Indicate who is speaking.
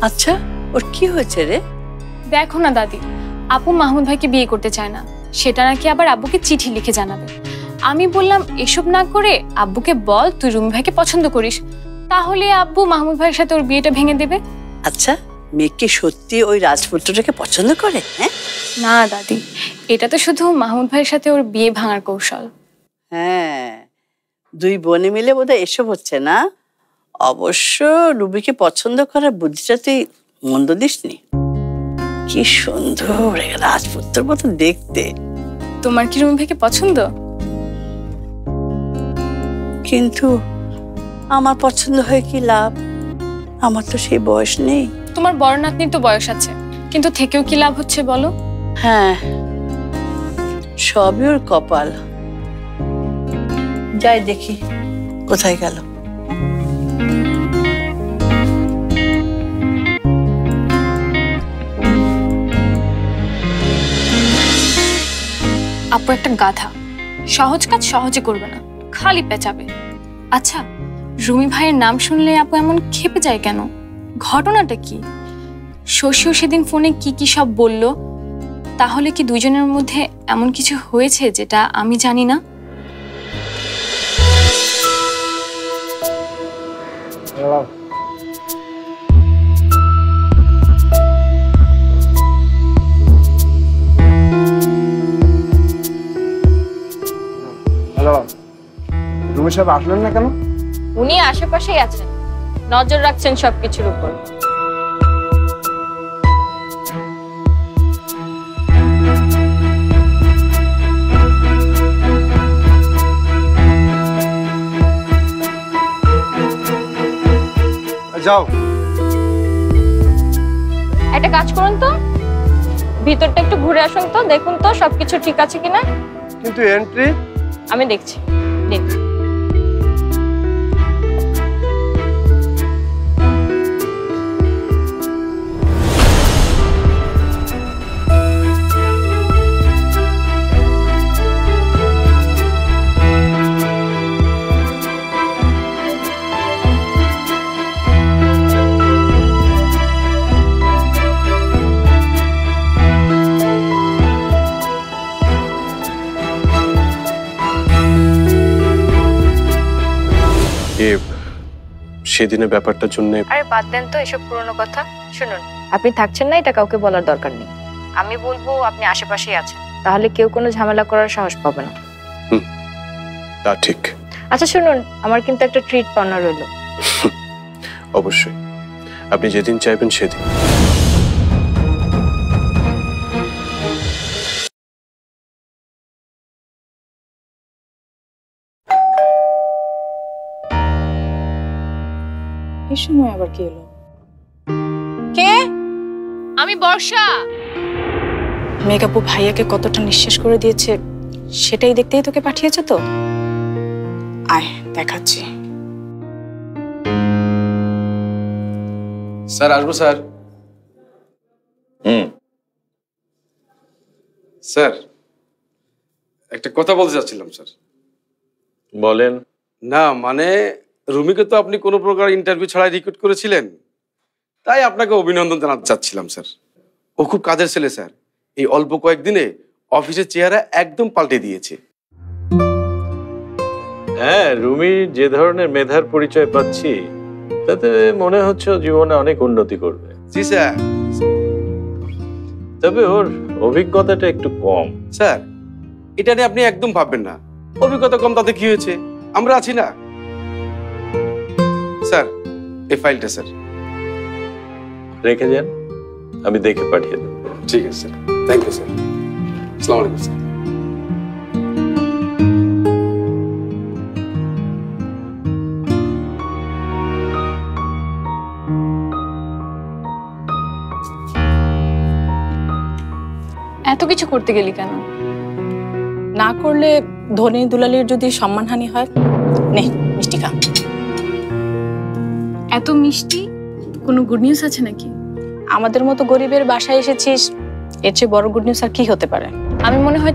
Speaker 1: আচ্ছা, ওর কি হয়েছে রে?
Speaker 2: দেখো না দাদি, আপু মাহমুদ ভাইকে বিয়ে করতে চায় না, সেটা নাকি আবার আব্বুকে চিঠি লিখে জানাবে। আমি বললাম এসব না করে আব্বুকে বল তুই রুমি ভাইকে পছন্দ করিস, তাহলে আব্বু মাহমুদ ভাইয়ের সাথে ওর বিয়েটা ভেঙে দেবে।
Speaker 1: আচ্ছা, মেয়ে কি সত্যি ওই রাজপুত্রটাকে পছন্দ করে? হ্যাঁ
Speaker 2: না দাদি, এটা তো শুধু মাহমুদ ভাইয়ের সাথে ওর বিয়ে ভাঙার কৌশল।
Speaker 1: হ্যাঁ, দুই বোনে মিলে বোধহয় এসব হচ্ছে না। অবশ্য রুবিকে পছন্দ করার বুদ্ধিটা তুই মন্দ দিসনি। কি সুন্দর, রাজপুত্রের মতো দেখতে।
Speaker 2: তোমার কি রুমি ভাইকে পছন্দ?
Speaker 1: কিন্তু আমার পছন্দ হয়ে কি লাভ? আমার তো সেই বয়স নেই।
Speaker 2: তোমার বড় নাতনির তো বয়স আছে, কিন্তু থেকেও কি লাভ হচ্ছে বলো?
Speaker 1: হ্যাঁ, সবই ওর কপাল। যাই দেখি কোথায় গেল।
Speaker 2: আপু একটা গাধা, সহজ কাজ সহজে করবে না, খালি পেঁচাবে। আচ্ছা, রুমি ভাইয়ের নাম শুনলে আপু এমন ক্ষেপে যায় কেন? ঘটনাটা কি? শশীও সেদিন ফোনে কি কি সব বলল, তাহলে কি দুজনের মধ্যে এমন কিছু হয়েছে যেটা আমি জানি না?
Speaker 3: হ্যালো, রুমি সাহেব আসলেন না কেন?
Speaker 4: উনি আশেপাশেই আছেন, নজর রাখছেন সবকিছুর উপর।
Speaker 3: যাও।
Speaker 4: একটা কাজ করুন তো, ভিতরটা একটু ঘুরে আসুন তো, দেখুন তো সবকিছু ঠিক আছে কিনা।
Speaker 3: কিন্তু এন্ট্রি
Speaker 4: আমি দেখছি। দেখছি।
Speaker 5: সেদিনের ব্যাপারটার জন্য
Speaker 4: আরে বাদ দেন তো এসব পুরনো কথা। শুনুন, আপনি থাকছেন না এটা কাউকে বলার দরকার নেই। আমি বলবো আপনি আশেপাশেই আছেন, তাহলে কেউ কোনো ঝামেলা করার সাহস পাবে না।
Speaker 5: তা ঠিক।
Speaker 4: আচ্ছা শুনুন, আমার কিন্তু একটা ট্রিট পাওনা রইল।
Speaker 5: অবশ্যই, আপনি যেদিন চাইবেন সেদিন।
Speaker 6: এই সময় আবার কি এলো?
Speaker 4: কে? আমি বর্ষা।
Speaker 6: মেঘাপু ভাইয়াকে কতটা নিঃশেষ করে দিয়েছে সেটাই দেখতেই তোকে পাঠিয়েছে তো। আয় দেখাচ্ছি।
Speaker 7: স্যার আসবো স্যার। স্যার একটা কথা বলতে চাচ্ছিলাম স্যার।
Speaker 5: বলেন।
Speaker 7: না মানে রুমিকে তো আপনি কোনো প্রকার ইন্টারভিউ ছাড়াই রিক্রুট করেছিলেন, তাই আপনাকে অভিনন্দন জানাতে চাচ্ছিলাম স্যার। ও খুব কাজের ছেলে স্যার, এই অল্প কয়েকদিনে অফিসের চেহারা একদম পাল্টে দিয়েছে।
Speaker 5: হ্যাঁ, রুমি যে ধরনের মেধার পরিচয় পাচ্ছি তাতে মনে হচ্ছে জীবনে অনেক উন্নতি করবে।
Speaker 7: জি স্যার।
Speaker 5: তবে ওর অভিজ্ঞতাটা একটু কম।
Speaker 7: স্যার এটা নিয়ে আপনি একদম ভাববেন না, অভিজ্ঞতা কম তাতে কি হয়েছে, আমরা আছি না। স্যার এই ফাইলটা স্যার
Speaker 5: রেখে যান, আমি দেখে পাঠিয়ে দেব।
Speaker 7: ঠিক আছে স্যার, থ্যাংক ইউ স্যার। আসসালামু আলাইকুম স্যার।
Speaker 2: এত কিছু করতে গেলি কেন?
Speaker 6: না করলে ধনী দুলালির যদি সম্মানহানি হয়। নে মিষ্টি খা।
Speaker 2: এত মিষ্টি, কোনো গুড নিউজ আছে নাকি?
Speaker 6: আমাদের মতো গরিবের বাসায় এসেছিস, এর চেয়ে বড় গুড নিউজ আর কি হতে পারে?
Speaker 2: আমি মনে হয়